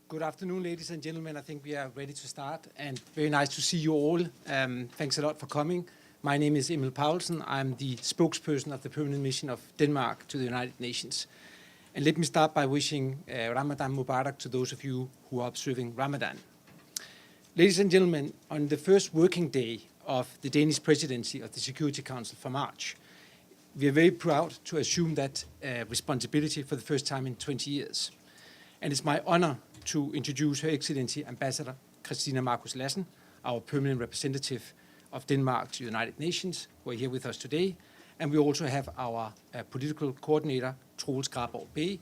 Good afternoon, ladies and gentlemen. I think we are ready to start, and very nice to see you all. Thanks a lot for coming. My name is Emil Paulsen. I'm the spokesperson of the Permanent Mission of Denmark to the United Nations. And let me start by wishing Ramadan Mubarak to those of you who are observing Ramadan. Ladies and gentlemen, on the first working day of the Danish presidency of the Security Council for March, we are very proud to assume that responsibility for the first time in 20 years. And it's my honor to introduce Her Excellency Ambassador Christina Markus Lassen, our permanent representative of Denmark to the United Nations, who are here with us today. And we also have our political coordinator, Troels Graborg Bay,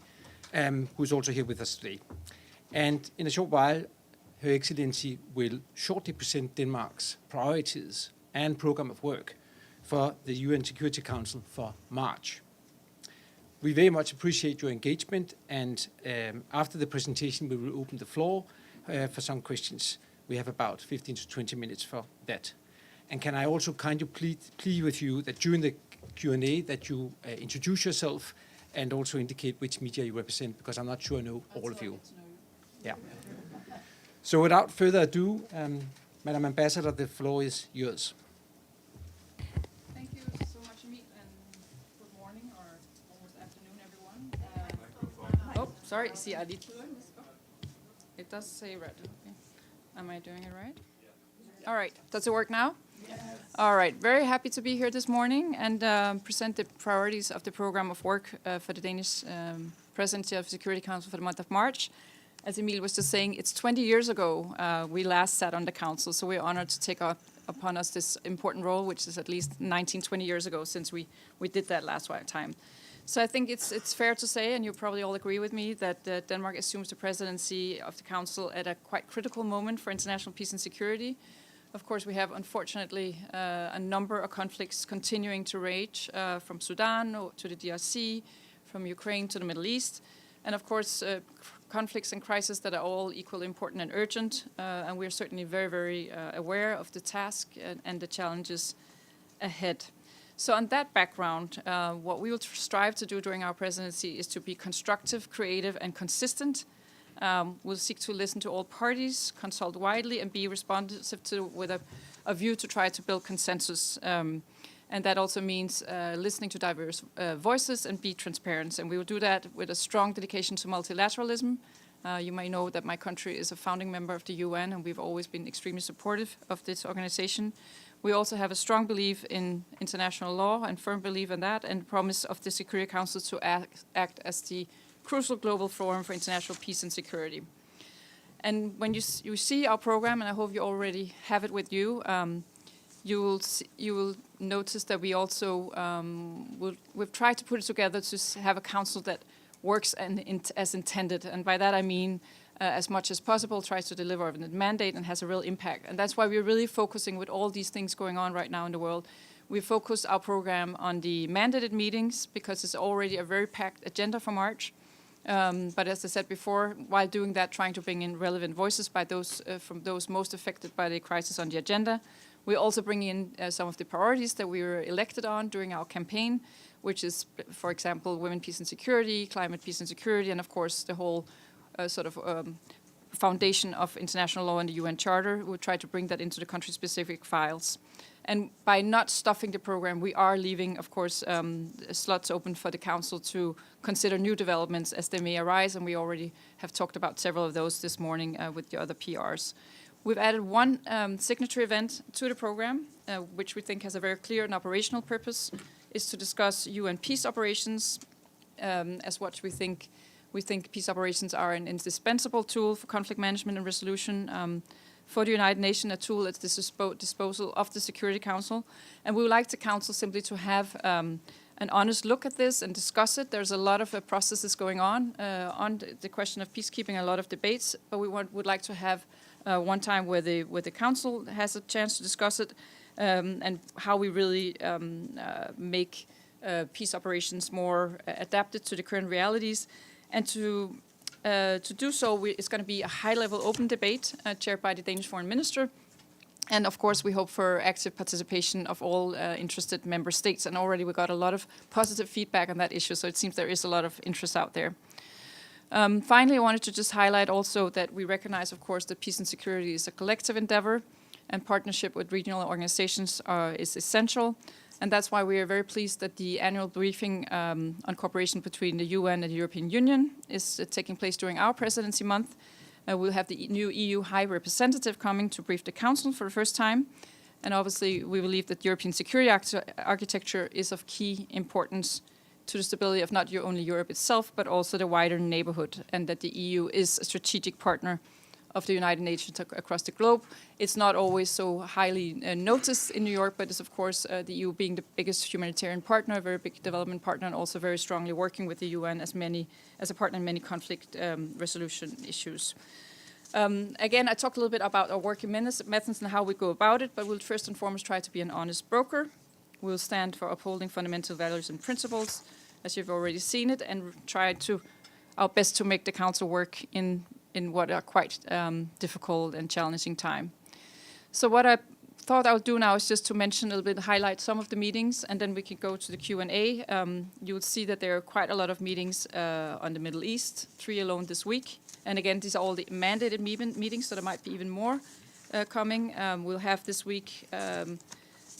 who is also here with us today. And in a short while, Her Excellency will shortly present Denmark's priorities and program of work for the UN Security Council for March. We very much appreciate your engagement, and after the presentation, we will open the floor for some questions. We have about 15 to 20 minutes for that. And can I also kindly plead with you that during the Q&A that you introduce yourself and also indicate which media you represent, because I'm not sure I know all of you. Yeah. So without further ado, Madam Ambassador, the floor is yours. Sorry, see, I did. It does say red. Okay. Am I doing it right? All right. Does it work now? Yes. All right. Very happy to be here this morning and present the priorities of the program of work for the Danish Presidency of the Security Council for the month of March. As Emil was just saying, it's 20 years ago we last sat on the council, so we're honored to take upon us this important role, which is at least 20 years ago since we did that last time. So I think it's fair to say, and you probably all agree with me, that Denmark assumes the presidency of the Council at a quite critical moment for international peace and security. Of course, we have, unfortunately, a number of conflicts continuing to rage, from Sudan to the DRC, from Ukraine to the Middle East, and of course, conflicts and crises that are all equally important and urgent, and we're certainly very, very aware of the task and the challenges ahead. So on that background, what we will strive to do during our presidency is to be constructive, creative, and consistent. We'll seek to listen to all parties, consult widely, and be responsive with a view to try to build consensus. And that also means listening to diverse voices and be transparent. And we will do that with a strong dedication to multilateralism. You may know that my country is a founding member of the UN, and we've always been extremely supportive of this organization. We also have a strong belief in international law and firm belief in that, and promise of the Security Council to act as the crucial global forum for international peace and security. And when you see our program, and I hope you already have it with you, you will notice that we also we've tried to put it together to have a council that works as intended, and by that I mean as much as possible, tries to deliver on the mandate and has a real impact. And that's why we're really focusing with all these things going on right now in the world. We focus our program on the mandated meetings because it's already a very packed agenda for March. But as I said before, while doing that, trying to bring in relevant voices by those from those most affected by the crisis on the agenda. We also bring in some of the priorities that we were elected on during our campaign, which is, for example, women, peace and security, climate, peace and security, and of course the whole foundation of international law and the UN Charter. We'll try to bring that into the country-specific files. And by not stuffing the program, we are leaving, of course, slots open for the Council to consider new developments as they may arise, and we already have talked about several of those this morning with the other PRs. We've added one signature event to the program, which we think has a very clear and operational purpose, is to discuss UN peace operations, as what we think peace operations are an indispensable tool for conflict management and resolution for the United Nations, a tool at the disposal of the Security Council. And we would like the Council simply to have an honest look at this and discuss it. There's a lot of processes going on the question of peacekeeping, a lot of debates, but we would like to have one time where the Council has a chance to discuss it and how we really make peace operations more adapted to the current realities. And to do so, it's going to be a high-level open debate chaired by the Danish Foreign Minister. And of course, we hope for active participation of all interested member states. And already we got a lot of positive feedback on that issue, so it seems there is a lot of interest out there. Finally, I wanted to just highlight also that we recognize, of course, that peace and security is a collective endeavor, and partnership with regional organizations is essential. And that's why we are very pleased that the annual briefing on cooperation between the UN and the European Union is taking place during our presidency month. We'll have the new EU High Representative coming to brief the Council for the first time. And obviously, we believe that European security architecture is of key importance to the stability of not only Europe itself, but also the wider neighborhood, and that the EU is a strategic partner of the United Nations across the globe. It's not always so highly noticed in New York, but it's of course the EU being the biggest humanitarian partner, a very big development partner, and also very strongly working with the UN as a partner in many conflict resolution issues. Again, I talked a little bit about our working methods and how we go about it, but we'll first and foremost try to be an honest broker. We'll stand for upholding fundamental values and principles, as you've already seen it, and try our best to make the Council work in what are quite difficult and challenging time. So what I thought I would do now is just to mention a little bit, highlight some of the meetings, and then we can go to the Q&A. You will see that there are quite a lot of meetings on the Middle East, 3 alone this week. And again, these are all the mandated meetings, so there might be even more coming. We'll have this week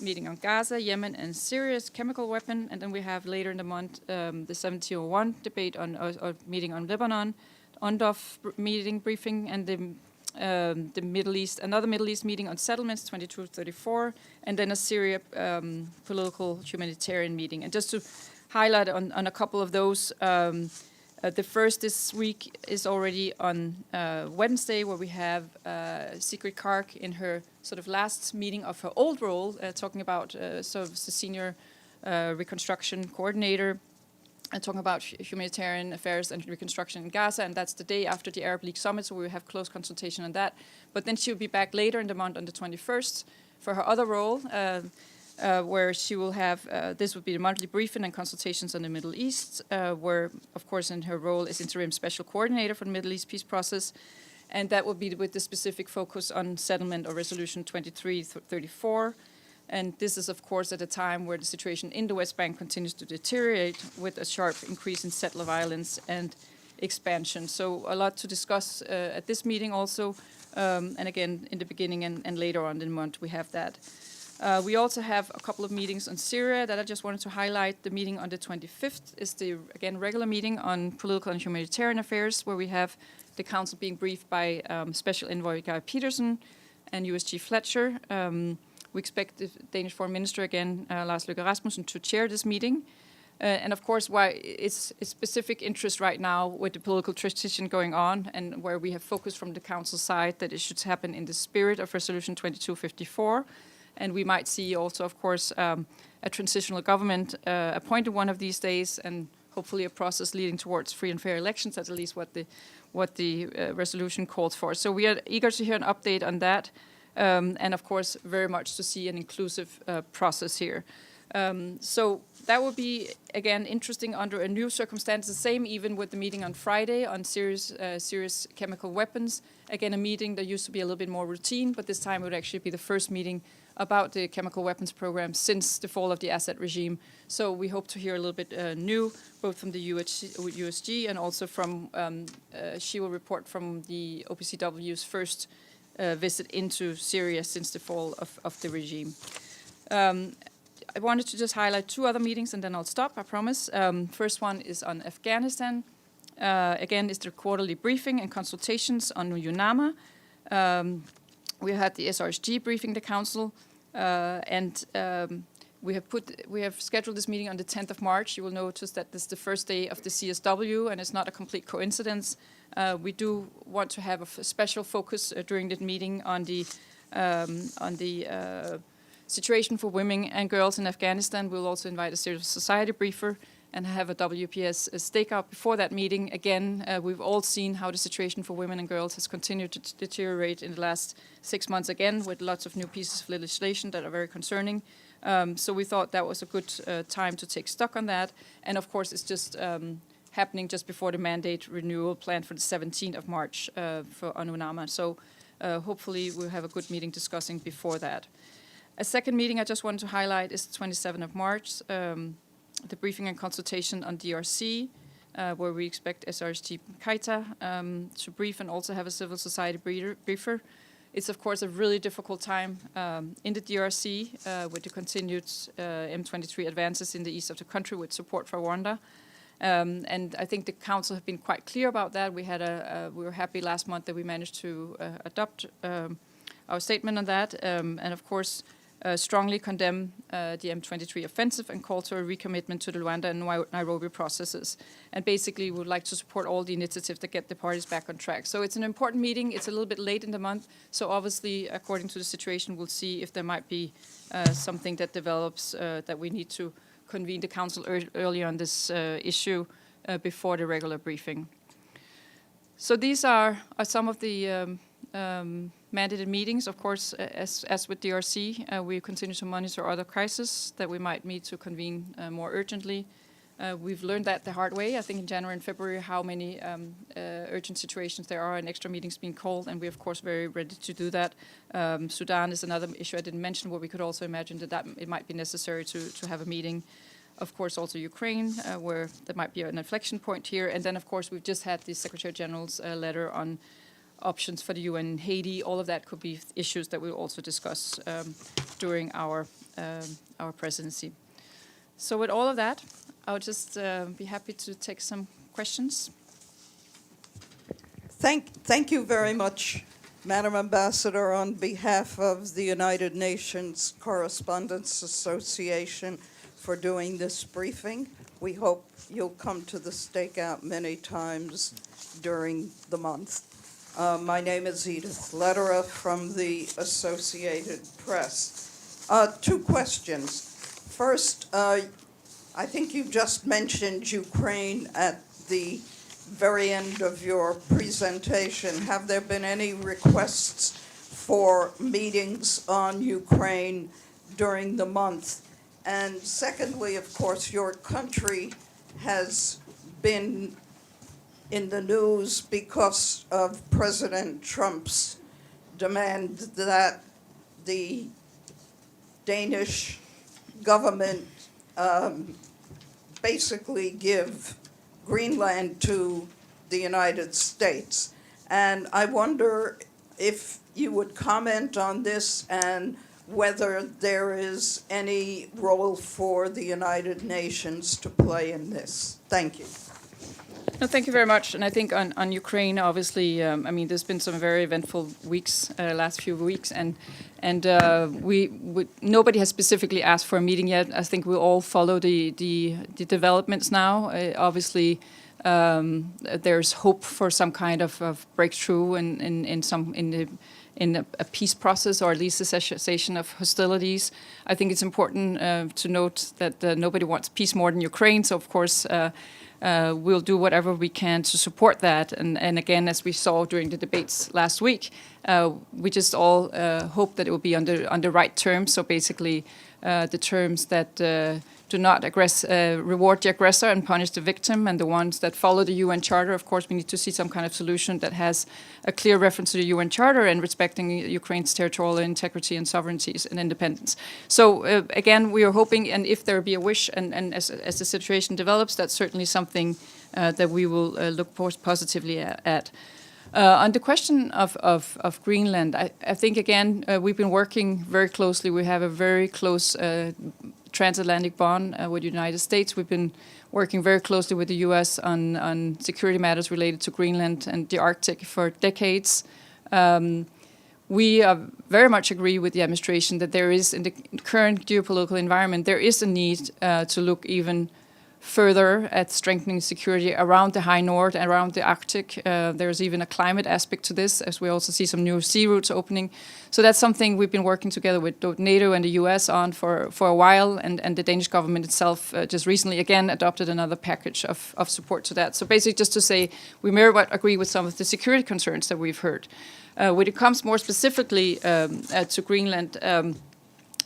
meeting on Gaza, Yemen, and Syria's chemical weapon, and then we have later in the month the 1701 debate or meeting on Lebanon, UNDOF meeting briefing, and the Middle East, another Middle East meeting on settlements, 2234, and then a Syria political humanitarian meeting. And just to highlight on a couple of those, the first this week is already on Wednesday, where we have Sigrid Karg in her sort of last meeting of her old role, talking about sort of the senior reconstruction coordinator, talking about humanitarian affairs and reconstruction in Gaza, and that's the day after the Arab League Summit, so we will have close consultation on that. But then she'll be back later in the month on the 21st for her other role, where she will have, this would be the monthly briefing and consultations on the Middle East, where, of course, in her role as interim special coordinator for the Middle East peace process, and that will be with the specific focus on settlement or resolution 2334. And this is, of course, at a time where the situation in the West Bank continues to deteriorate with a sharp increase in settler violence and expansion. So a lot to discuss at this meeting also. And again, in the beginning and later on in the month, we have that. We also have a couple of meetings on Syria that I just wanted to highlight. The meeting on the 25th is the, again, regular meeting on political and humanitarian affairs, where we have the Council being briefed by Special Envoy Guy Peterson and USG Fletcher. We expect the Danish Foreign Minister again, Lars Løkke Rasmussen, to chair this meeting. And of course, why it's specific interest right now with the political transition going on, and where we have focused from the Council side that it should happen in the spirit of Resolution 2254. And we might see also, of course, a transitional government appointed one of these days, and hopefully a process leading towards free and fair elections. That's at least what the resolution calls for. So we are eager to hear an update on that. And of course, very much to see an inclusive process here. So that will be, again, interesting under a new circumstance. The same even with the meeting on Friday on serious chemical weapons. Again, a meeting that used to be a little bit more routine, but this time it would actually be the first meeting about the chemical weapons program since the fall of the Assad regime. So we hope to hear a little bit new, both from the USG and also from, she will report from the OPCW's first visit into Syria since the fall of the regime. I wanted to just highlight 2 other meetings, and then I'll stop, I promise. First one is on Afghanistan. Again, it's the quarterly briefing and consultations on UNAMA. We had the SRSG briefing the Council, and we have scheduled this meeting on the 10th of March. You will notice that this is the first day of the CSW, and it's not a complete coincidence. We do want to have a special focus during that meeting on the situation for women and girls in Afghanistan. We'll also invite a civil society briefer and have a WPS stakeout before that meeting. Again, we've all seen how the situation for women and girls has continued to deteriorate in the last 6 months again, with lots of new pieces of legislation that are very concerning. So we thought that was a good time to take stock on that. And of course, it's just happening just before the mandate renewal planned for the 17th of March for UNAMA. So hopefully we'll have a good meeting discussing before that. A second meeting I just wanted to highlight is the 27th of March, the briefing and consultation on DRC. where we expect SRSG Kaita to brief and also have a civil society briefer. It's, of course, a really difficult time in the DRC with the continued M23 advances in the east of the country with support for Rwanda. And I think the council have been quite clear about that. We were happy last month that we managed to adopt our statement on that, and of course strongly condemn the M23 offensive and call to a recommitment to the Rwanda and Nairobi processes. And basically would like to support all the initiatives that get the parties back on track. So it's an important meeting. It's a little bit late in the month. So obviously, according to the situation, we'll see if there might be something that develops that we need to convene the council early on this issue before the regular briefing. So these are some of the mandated meetings. Of course, as with DRC, we continue to monitor other crises that we might need to convene more urgently. We've learned that the hard way, I think in January and February, how many urgent situations there are and extra meetings being called, and we're of course very ready to do that. Sudan is another issue I didn't mention, where we could also imagine that it might be necessary to have a meeting. Of course, also Ukraine, where there might be an inflection point here. And then, of course, we've just had the Secretary General's letter on options for the UN in Haiti. All of that could be issues that we'll also discuss during our presidency. So with all of that, I'll just be happy to take some questions. Thank you very much, Madam Ambassador, on behalf of the United Nations Correspondents Association for doing this briefing. We hope you'll come to the stakeout many times during the month. My name is Edith Lederer from the Associated Press. 2 questions. First, I think you just mentioned Ukraine at the very end of your presentation. Have there been any requests for meetings on Ukraine during the month? And secondly, of course, your country has been in the news because of President Trump's demand that the Danish government basically give Greenland to the United States. And I wonder if you would comment on this and whether there is any role for the United Nations to play in this. Thank you. No, thank you very much. And I think on Ukraine, obviously, I mean, there's been some very eventful weeks, last few weeks, and nobody has specifically asked for a meeting yet. I think we all follow the developments now. Obviously, there's hope for some kind of breakthrough in a peace process, or at least a cessation of hostilities. I think it's important to note that nobody wants peace more than Ukraine. So, of course, we'll do whatever we can to support that. And again, as we saw during the debates last week, we just all hope that it will be on the right terms. So basically, the terms that do not reward the aggressor and punish the victim, and the ones that follow the UN Charter. Of course, we need to see some kind of solution that has a clear reference to the UN Charter and respecting Ukraine's territorial integrity and sovereignties and independence. So again, we are hoping, and if there be a wish, and as the situation develops, that's certainly something that we will look positively at. On the question of Greenland, I think, again, we've been working very closely. We have a very close transatlantic bond with the United States. We've been working very closely with the U.S. on security matters related to Greenland and the Arctic for decades. We very much agree with the administration that there is, in the current geopolitical environment, there is a need to look even further at strengthening security around the High North, around the Arctic. There's even a climate aspect to this, as we also see some new sea routes opening. So that's something we've been working together with NATO and the US on for a while, and the Danish government itself just recently again adopted another package of support to that. So basically, just to say, we very much agree with some of the security concerns that we've heard. When it comes more specifically to Greenland,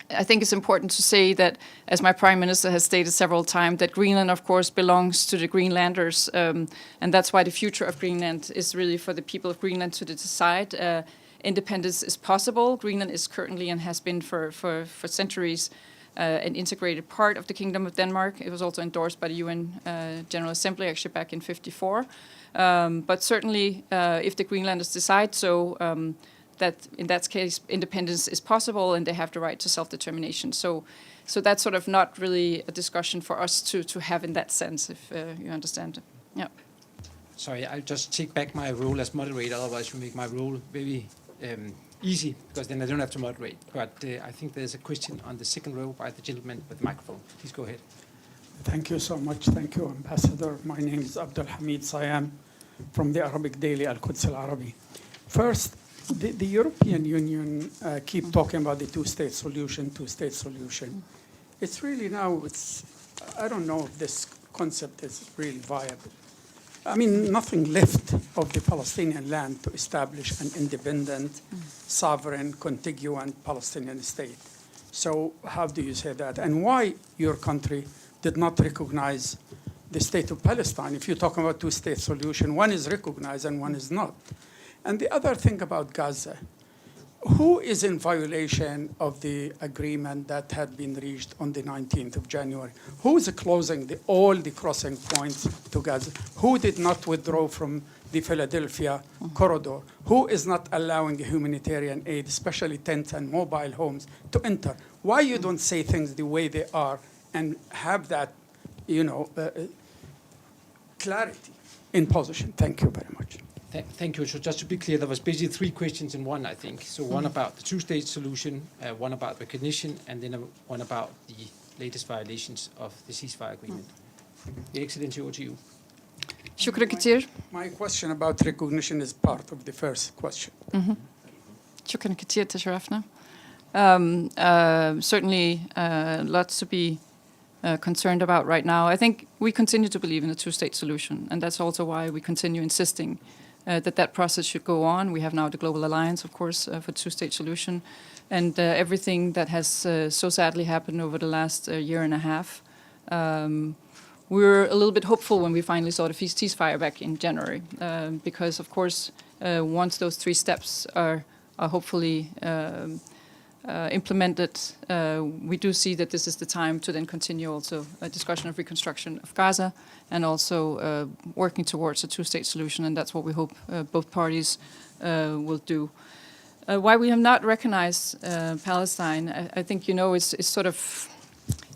I think it's important to say that, as my Prime Minister has stated several times, that Greenland, of course, belongs to the Greenlanders, and that's why the future of Greenland is really for the people of Greenland to decide. Independence is possible. Greenland is currently, and has been for centuries, an integrated part of the Kingdom of Denmark. It was also endorsed by the UN General Assembly actually back in '54. But certainly, if the Greenlanders decide so, that in that case independence is possible and they have the right to self-determination. So that's sort of not really a discussion for us to have in that sense, if you understand. Yeah. Sorry, I'll just take back my role as moderator, otherwise you make my role very easy, because then I don't have to moderate. But I think there's a question on the second row by the gentleman with the microphone. Please go ahead. Thank you so much. Thank you, Ambassador. My name is Abdul Hamid Sayam from the Arabic daily Al-Quds Al-Arabi. First, the European Union keep talking about the two-state solution, two-state solution. It's really now, I don't know if this concept is really viable. I mean, nothing left of the Palestinian land to establish an independent, sovereign, contiguous Palestinian state. So how do you say that? And why your country did not recognize the state of Palestine? If you're talking about two-state solution, one is recognized and one is not. And the other thing about Gaza, who is in violation of the agreement that had been reached on the 19th of January? Who is closing all the crossing points to Gaza? Who did not withdraw from the Philadelphia corridor? Who is not allowing humanitarian aid, especially tents and mobile homes, to enter? Why you don't say things the way they are and have that, clarity in position? Thank you very much. Thank you. So just to be clear, there was basically three questions in one, I think. So one about the two-state solution, one about recognition, and then one about the latest violations of the ceasefire agreement. Your Excellency, over to you. شكرا كتير. My question about recognition is part of the first question. شكرا كتير تشرفنا. Certainly lots to be concerned about right now. I think we continue to believe in a two-state solution, and that's also why we continue insisting that process should go on. We have now the Global Alliance, of course, for two-state solution, and everything that has so sadly happened over the last year and a half. We were a little bit hopeful when we finally saw the ceasefire back in January, because, of course, once those three steps are hopefully implemented, we do see that this is the time to then continue also a discussion of reconstruction of Gaza and also working towards a two-state solution, and that's what we hope both parties will do. Why we have not recognized Palestine, I think, it's sort of,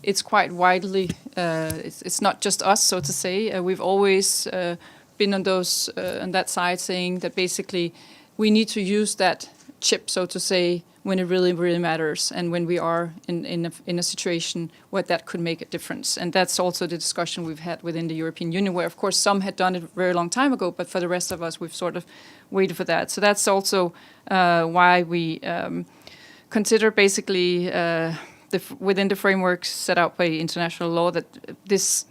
it's quite widely, it's not just us, so to say. We've always been on that side saying that basically we need to use that chip, so to say, when it really, really matters, and when we are in a situation where that could make a difference. And that's also the discussion we've had within the European Union, where, of course, some had done it a very long time ago, but for the rest of us, we've sort of waited for that. So that's also why we consider basically within the framework set out by international law that this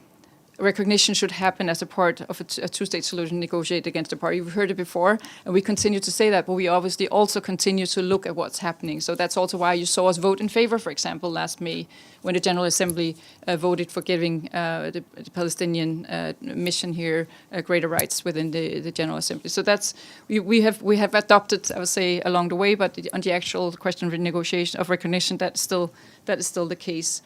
recognition should happen as a part of a two-state solution negotiated against the party. We've heard it before, and we continue to say that, but we obviously also continue to look at what's happening. So that's also why you saw us vote in favor, for example, last May, when the General Assembly voted for giving the Palestinian mission here greater rights within the General Assembly. So that's we have adopted, I would say, along the way, but on the actual question of negotiation of recognition, that is still the case.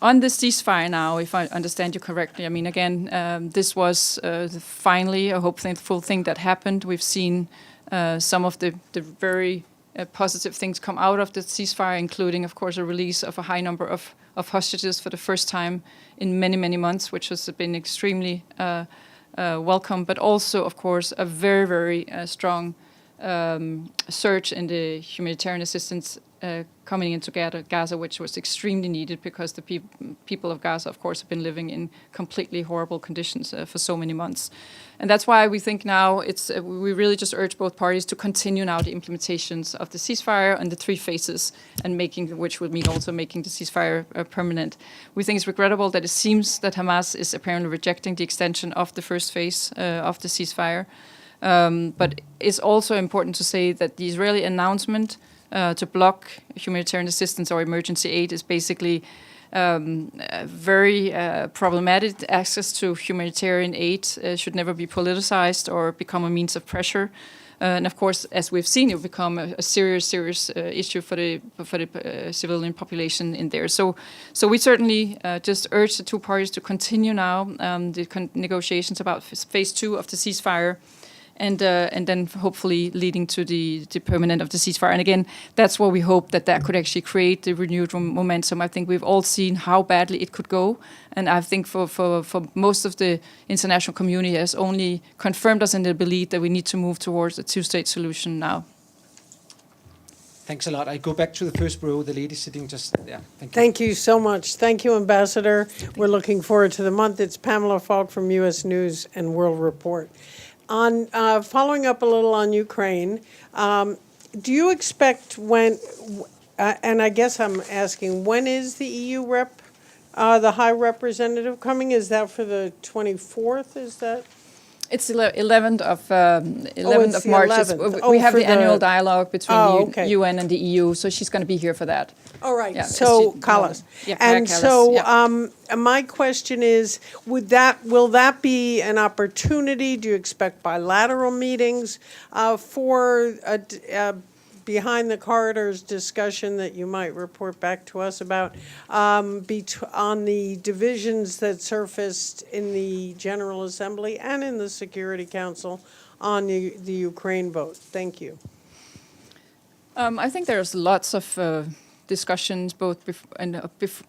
On the ceasefire now, if I understand you correctly, I mean, again, this was finally a hopeful thing that happened. We've seen some of the very positive things come out of the ceasefire, including, of course, a release of a high number of hostages for the first time in many, many months, which has been extremely welcome, but also, of course, a very, very strong surge in the humanitarian assistance coming into Gaza, which was extremely needed because the people of Gaza, of course, have been living in completely horrible conditions for so many months. And that's why we think now we really just urge both parties to continue now the implementations of the ceasefire and the three phases, and which would mean also making the ceasefire permanent. We think it's regrettable that it seems that Hamas is apparently rejecting the extension of the first phase of the ceasefire. But it's also important to say that the Israeli announcement to block humanitarian assistance or emergency aid is basically very problematic. Access to humanitarian aid should never be politicized or become a means of pressure. And of course, as we've seen, it will become a serious issue for the civilian population in there. So we certainly just urge the two parties to continue now the negotiations about phase 2 of the ceasefire, and then hopefully leading to the permanent of the ceasefire. And again, that's what we hope, that could actually create the renewed momentum. I think we've all seen how badly it could go, and I think for most of the international community has only confirmed us in the belief that we need to move towards a two-state solution now. Thanks a lot. I go back to the first row, the lady sitting just there. Thank you. Thank you so much. Thank you, Ambassador. We're looking forward to the month. It's Pamela Falk from U.S. News and World Report. On following up a little on Ukraine, do you expect and I guess I'm asking, when is the EU rep, the High Representative coming? Is that for the 24th? Is that? It's 11th of it's the March. 11th. We have for the annual dialogue between okay. UN and the EU, so she's going to be here for that. All right, Yeah, so she- Callas. Yeah, And Callas, so yeah. my question is, will that be an opportunity? Do you expect bilateral meetings for a behind the corridors discussion that you might report back to us about on the divisions that surfaced in the General Assembly and in the Security Council on the Ukraine vote? Thank you. I think there's lots of discussions both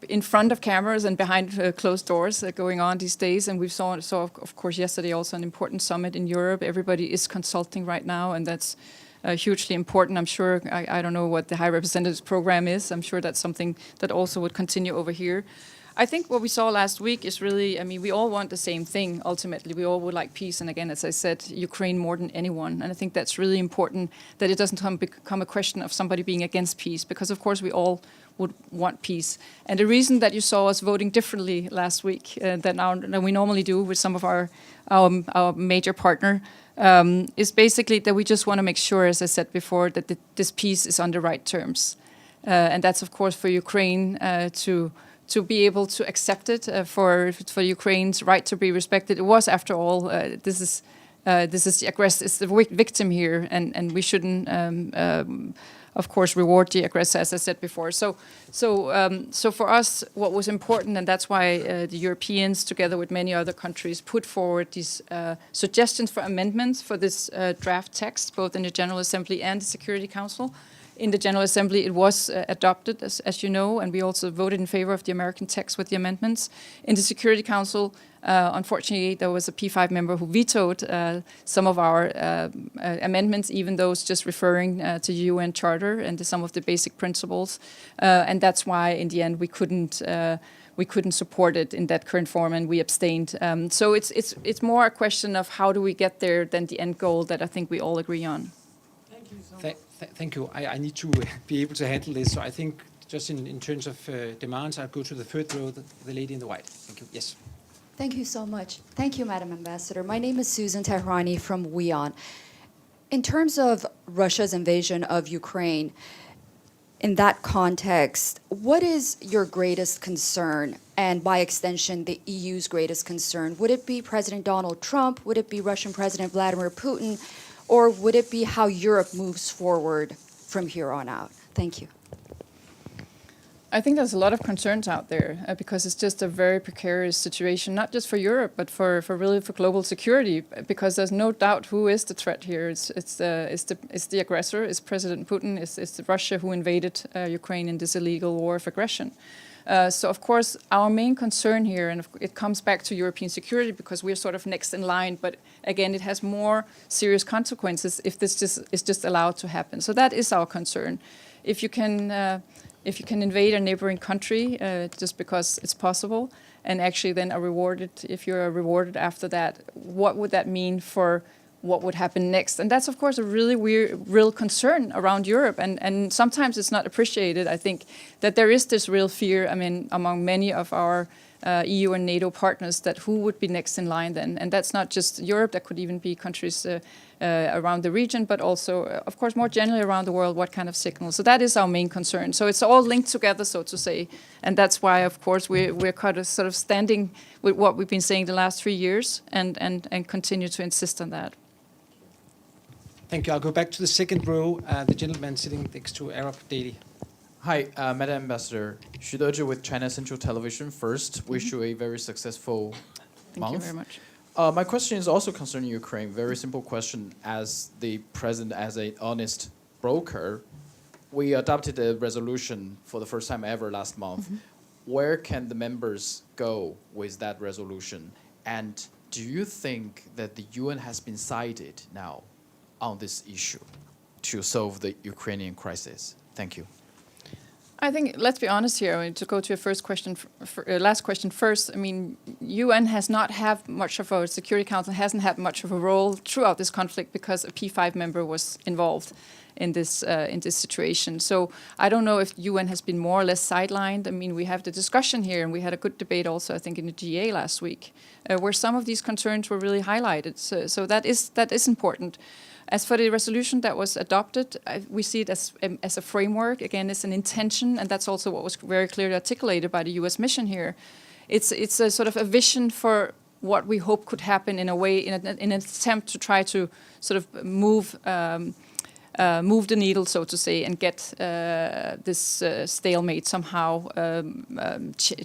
in front of cameras and behind closed doors going on these days. And we saw of course, yesterday also an important summit in Europe. Everybody is consulting right now, and that's hugely important. I'm sure, I don't know what the High Representative's program is. I'm sure that's something that also would continue over here. I think what we saw last week is really, I mean, we all want the same thing, ultimately. We all would like peace. And again, as I said, Ukraine more than anyone. And I think that's really important, that it doesn't become a question of somebody being against peace, because of course we all would want peace. And the reason that you saw us voting differently last week than we normally do with some of our major partner is basically that we just want to make sure, as I said before, that this peace is on the right terms. And that's, of course, for Ukraine to be able to accept it, for Ukraine's right to be respected. It was, after all, this is the aggressor, it's the victim here, and we shouldn't, of course, reward the aggressor, as I said before. So for us, what was important, and that's why the Europeans, together with many other countries, put forward these suggestions for amendments for this draft text, both in the General Assembly and the Security Council. In the General Assembly, it was adopted, as you know, and we also voted in favor of the American text with the amendments. In the Security Council, unfortunately, there was a P5 member who vetoed some of our amendments, even those just referring to the UN Charter and to some of the basic principles. And that's why, in the end, we couldn't support it in that current form, and we abstained. So it's more a question of how do we get there than the end goal that I think we all agree on. Thank you. I need to be able to handle this. So I think just in terms of demands, I'll go to the third row, the lady in the white. Thank you. Yes. Thank you so much. Thank you, Madam Ambassador. My name is Susan Tehrani from WION. In terms of Russia's invasion of Ukraine, in that context, what is your greatest concern, and by extension, the EU's greatest concern? Would it be President Donald Trump? Would it be Russian President Vladimir Putin? Or would it be how Europe moves forward from here on out? Thank you. I think there's a lot of concerns out there because it's just a very precarious situation, not just for Europe, but for global security. Because there's no doubt who is the threat here. It's the aggressor. It's President Putin. It's Russia who invaded Ukraine in this illegal war of aggression. So, of course, our main concern here, and it comes back to European security because we're sort of next in line, but again, it has more serious consequences if this is just allowed to happen. So that is our concern. If you can invade a neighboring country just because it's possible, and actually then are rewarded, if you're rewarded after that, what would that mean for what would happen next? And that's, of course, a really real concern around Europe. And sometimes it's not appreciated. I think that there is this real fear, I mean, among many of our EU and NATO partners, that who would be next in line then. And that's not just Europe, that could even be countries around the region, but also, of course, more generally around the world, what kind of signal. So that is our main concern. So it's all linked together, so to say. And that's why, of course, we're kind of sort of standing with what we've been saying the last 3 years and continue to insist on that. Thank you. I'll go back to the second row, the gentleman sitting next to Arab Daily. Hi, Madam Ambassador. Xu Deji with China Central Television. First, wish you a very successful Thank month. you very much. My question is also concerning Ukraine. Very simple question. As the president, as an honest broker, we adopted a resolution for the first time ever last month. Where can the members go with that resolution? And do you think that the UN has been sided now on this issue to solve the Ukrainian crisis? Thank you. I think, let's be honest here, I mean, to go to your first question, last question first, I mean, UN has not had much of a, Security Council hasn't had much of a role throughout this conflict because a P5 member was involved in this situation. So I don't know if UN has been more or less sidelined. I mean, we have the discussion here, and we had a good debate also, I think, in the GA last week, where some of these concerns were really highlighted. So that is important. As for the resolution that was adopted, we see it as a framework. Again, it's an intention, and that's also what was very clearly articulated by the U.S. mission here. It's a sort of a vision for what we hope could happen in a way, in an attempt to try to sort of move the needle, so to say, and get this stalemate somehow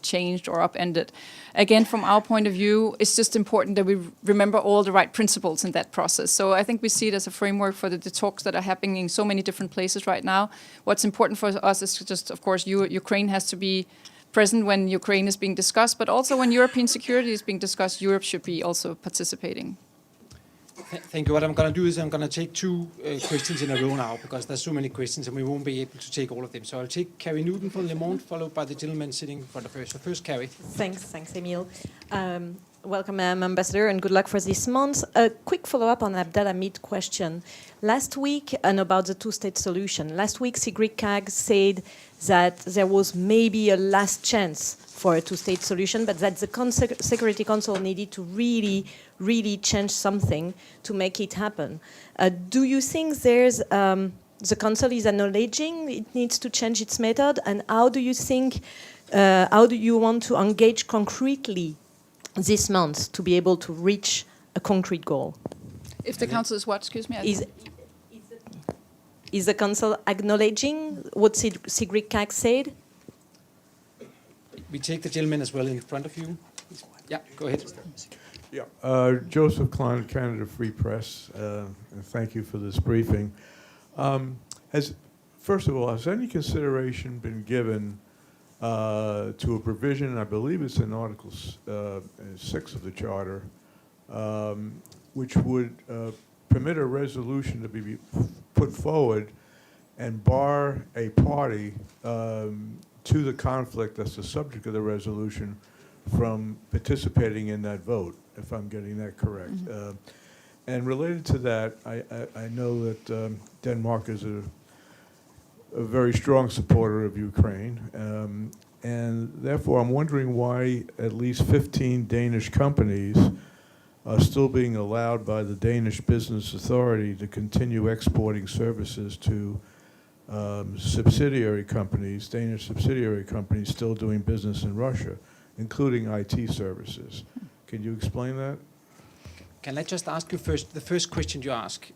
changed or upended. Again, from our point of view, it's just important that we remember all the right principles in that process. So I think we see it as a framework for the talks that are happening in so many different places right now. What's important for us is just, of course, Ukraine has to be present when Ukraine is being discussed, but also when European security is being discussed, Europe should be also participating. Thank you. What I'm going to do is I'm going to take two questions in a row now because there's so many questions and we won't be able to take all of them. So I'll take Carrie Newton from Le Monde, followed by the gentleman sitting in front of her. So first, Carrie. Thanks, Emile. Welcome, Ambassador, and good luck for this month. A quick follow-up on Abdelhamid's question. Last week, and about the two-state solution. Last week, Sigrid Kaag said that there was maybe a last chance for a two-state solution, but that the Security Council needed to really change something to make it happen. Do you think there's the Council is acknowledging it needs to change its method, and how do you want to engage concretely this month to be able to reach a concrete goal? If the Council is what, excuse me? Is the Council acknowledging what Sigrid Kaag said? We take the gentleman as well in front of you. Yeah, go ahead. Yeah, Joseph Klein, Canada Free Press, and thank you for this briefing. First of all, has any consideration been given to a provision, I believe it's in Article 6 of the Charter, which would permit a resolution to be put forward and bar a party to the conflict that's the subject of the resolution from participating in that vote, if I'm getting that correct. And related to that, I know that Denmark is a very strong supporter of Ukraine, and therefore I'm wondering why at least 15 Danish companies are still being allowed by the Danish Business Authority to continue exporting services to subsidiary companies, Danish subsidiary companies still doing business in Russia, including IT services. Can you explain that? Can I just ask you first, the first question you asked,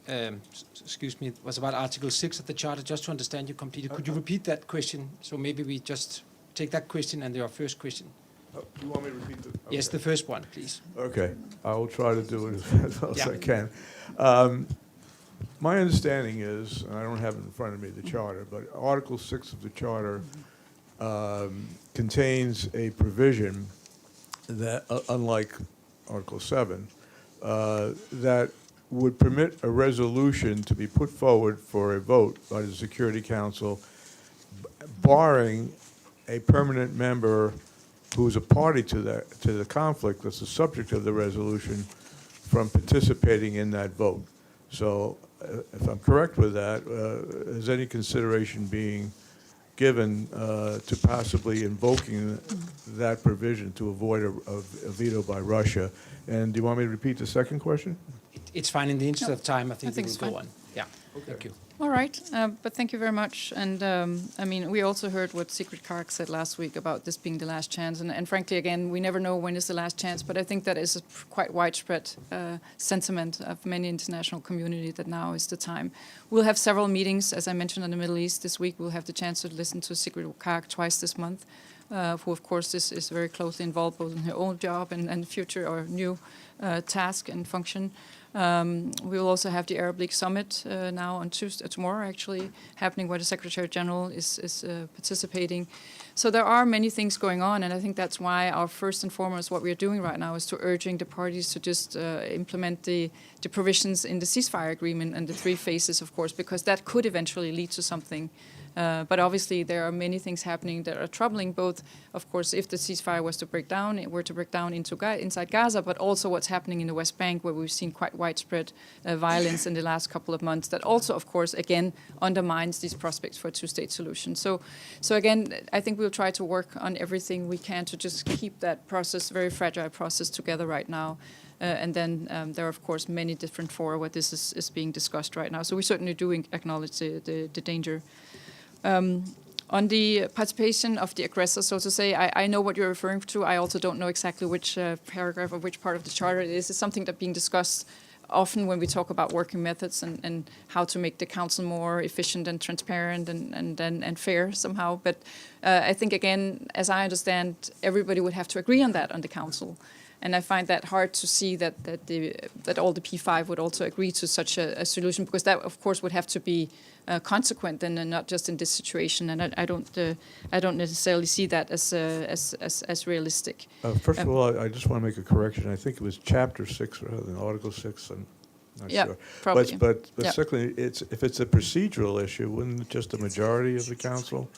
excuse me, was about Article 6 of the Charter, just to understand you completely. Could you repeat that question? So maybe we just take that question and your first question. You want me to repeat it? Okay. Yes, the first one, please. Okay, I will try to do it as well as I can. My understanding is, and I don't have it in front of me, the Charter, but Article 6 of the Charter contains a provision that, unlike Article 7, that would permit a resolution to be put forward for a vote by the Security Council, barring a permanent member who is a party to the conflict that's the subject of the resolution from participating in that vote. So if I'm correct with that, is any consideration being given to possibly invoking that provision to avoid a veto by Russia. And do you want me to repeat the second question? It's fine. In the interest of time, I think we think will it's go fine. on. Yeah. Thank you. All right, but thank you very much. And I mean, we also heard what Sigrid Kaag said last week about this being the last chance. And frankly, again, we never know when is the last chance, but I think that is a quite widespread sentiment of many international community that now is the time. We'll have several meetings, as I mentioned, in the Middle East this week. We'll have the chance to listen to Sigrid Kaag twice this month, who, of course, is very closely involved both in her own job and future or new task and function. We will also have the Arab League Summit now on tomorrow, actually, happening where the Secretary General is participating. So there are many things going on, and I think that's why our first and foremost what we are doing right now is to urging the parties to just implement the provisions in the ceasefire agreement and the 3 phases, of course, because that could eventually lead to something. But obviously, there are many things happening that are troubling, both, of course, if the ceasefire was to break down, it were to break down inside Gaza, but also what's happening in the West Bank, where we've seen quite widespread violence in the last couple of months that also, of course, again, undermines these prospects for a 2-state solution. So again, I think we'll try to work on everything we can to just keep that process, very fragile process, together right now. And then there are, of course, many different fora where this is being discussed right now. So we certainly do acknowledge the danger. On the participation of the aggressor, so to say, I know what you're referring to. I also don't know exactly which paragraph or which part of the charter it is. It's something that's being discussed often when we talk about working methods and how to make the council more efficient and transparent and fair somehow. But I think, again, as I understand, everybody would have to agree on that on the council. And I find that hard to see that all the P5 would also agree to such a solution, because that, of course, would have to be consequent and not just in this situation. And I don't necessarily see that as realistic. First of all, I just want to make a correction. I think it was Chapter 6 rather than Article 6. I'm not Yeah, sure. probably. But Yeah. secondly, if it's a procedural issue, wouldn't just a majority of the council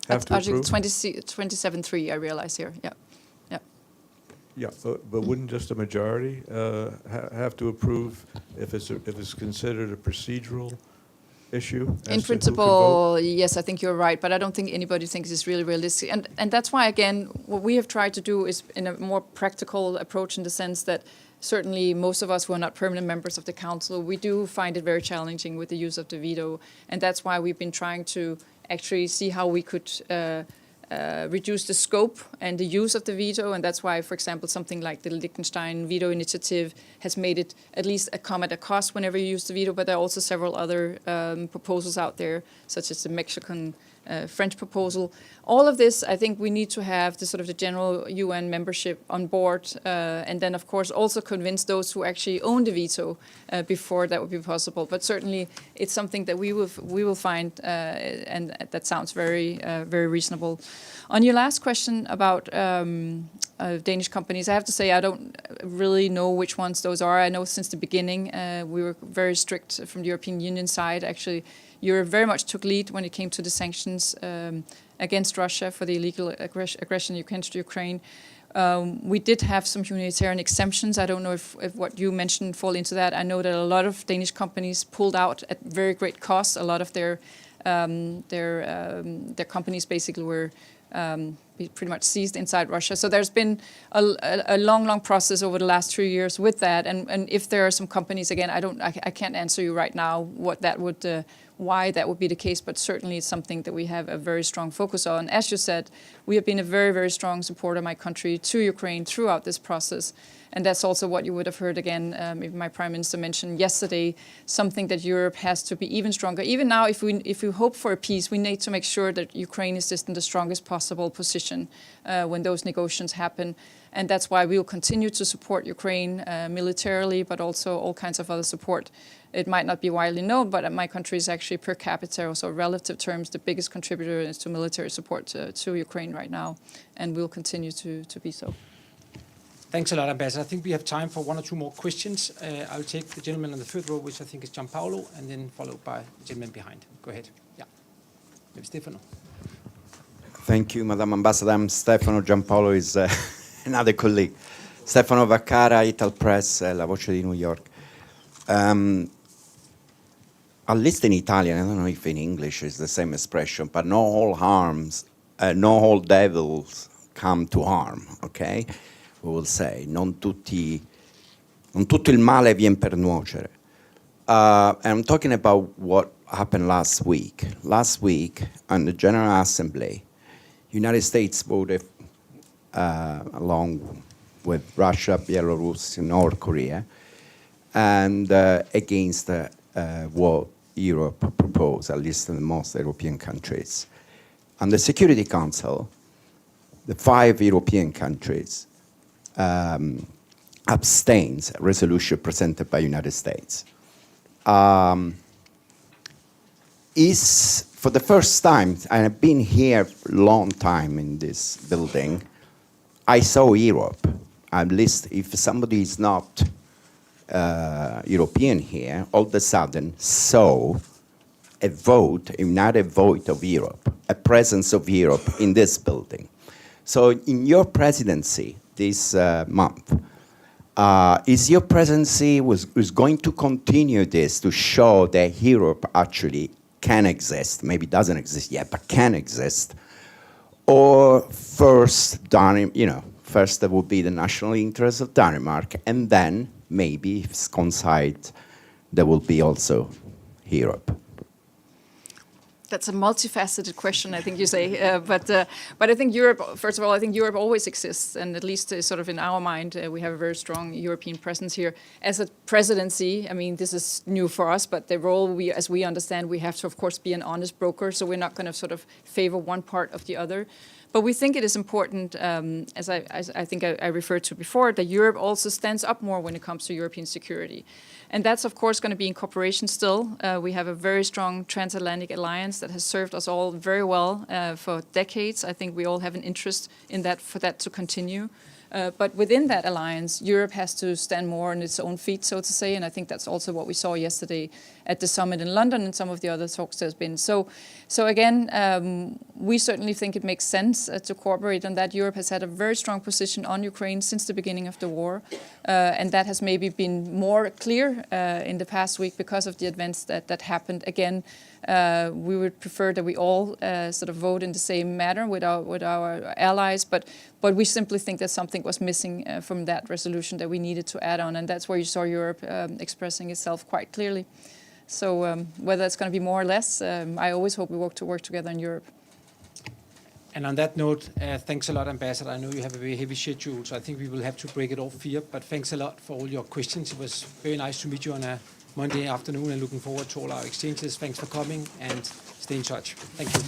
have to Article approve? 27.3, I realize here. Yeah. Yeah, but wouldn't just a majority have to approve if it's considered a procedural issue? as to In who can vote? principle, yes, I think you're right, but I don't think anybody thinks it's really realistic. And that's why, again, what we have tried to do is in a more practical approach, in the sense that certainly most of us who are not permanent members of the council, we do find it very challenging with the use of the veto. And that's why we've been trying to actually see how we could reduce the scope and the use of the veto, and that's why, for example, something like the Liechtenstein veto initiative has made it at least come at a cost whenever you use the veto, but there are also several other proposals out there, such as the Mexican French proposal. All of this, I think we need to have the sort of the general UN membership on board, and then, of course, also convince those who actually own the veto before that would be possible. But certainly, it's something that we will find, and that sounds very very reasonable. On your last question about Danish companies, I have to say I don't really know which ones those are. I know since the beginning we were very strict from the European Union side. Actually, Europe very much took lead when it came to the sanctions against Russia for the illegal aggression against Ukraine. We did have some humanitarian exemptions. I don't know if what you mentioned fall into that. I know that a lot of Danish companies pulled out at very great cost. A lot of their companies basically were pretty much seized inside Russia. So there's been a long process over the last 3 years with that. And if there are some companies, again, I can't answer you right now what that would. Why that would be the case, but certainly it's something that we have a very strong focus on. As you said, we have been a very, very strong supporter of my country to Ukraine throughout this process. And that's also what you would have heard again, even my Prime Minister mentioned yesterday, something that Europe has to be even stronger. Even now, if we hope for a peace, we need to make sure that Ukraine is just in the strongest possible position when those negotiations happen. And that's why we will continue to support Ukraine militarily, but also all kinds of other support. It might not be widely known, but my country is actually per capita, also relative terms, the biggest contributor to military support to Ukraine right now, and will continue to be so. Thanks a lot, Ambassador. I think we have time for 1 or 2 more questions. I'll take the gentleman on the third row, which I think is Gianpaolo, and then followed by the gentleman behind. Go ahead. Yeah. Maybe Stefano. Thank you, Madam Ambassador. I'm Stefano. Gianpaolo is another colleague. Stefano Vaccara, Ital Press, La Voce di New York. at least in Italian, I don't know if in English is the same expression, but no all devils come to harm, okay? We will say, non tutto il male vien per nuocere. And I'm talking about what happened last week. Last week, on the General Assembly, United States voted along with Russia, Belarus, and North Korea, and against what Europe proposed, at least in most European countries. On the Security Council, the 5 European countries abstained a resolution presented by United States. Is for the first time, and I've been here a long time in this building, I saw Europe. At least if somebody is not European here, all of a sudden saw a vote, a united vote of Europe, a presence of Europe in this building. So in your presidency this month, is your presidency was going to continue this to show that Europe actually can exist, maybe doesn't exist yet, but can exist, or first, first there would be the national interest of Denmark, and then maybe if it's coincide, there will be also Europe. That's a multifaceted question, I think you say. But I think Europe, first of all, I think Europe always exists. And at least sort of in our mind, we have a very strong European presence here. As a presidency, I mean, this is new for us, but the role, as we understand, we have to, of course, be an honest broker. So we're not going to sort of favor one part of the other. But we think it is important, as I think I referred to before, that Europe also stands up more when it comes to European security. And that's, of course, going to be in cooperation still. We have a very strong transatlantic alliance that has served us all very well for decades. I think we all have an interest in that, for that to continue. But within that alliance, Europe has to stand more on its own feet, so to say, and I think that's also what we saw yesterday at the summit in London and some of the other talks there's been. So again, we certainly think it makes sense to cooperate on that. Europe has had a very strong position on Ukraine since the beginning of the war, and that has maybe been more clear in the past week because of the events that happened. Again, we would prefer that we all sort of vote in the same manner with our allies, but we simply think that something was missing from that resolution that we needed to add on, and that's where you saw Europe expressing itself quite clearly. So whether it's going to be more or less, I always hope we work together in Europe. And on that note, thanks a lot, Ambassador. I know you have a very heavy schedule, so I think we will have to break it off here. But thanks a lot for all your questions. It was very nice to meet you on a Monday afternoon and looking forward to all our exchanges. Thanks for coming and stay in touch. Thank you.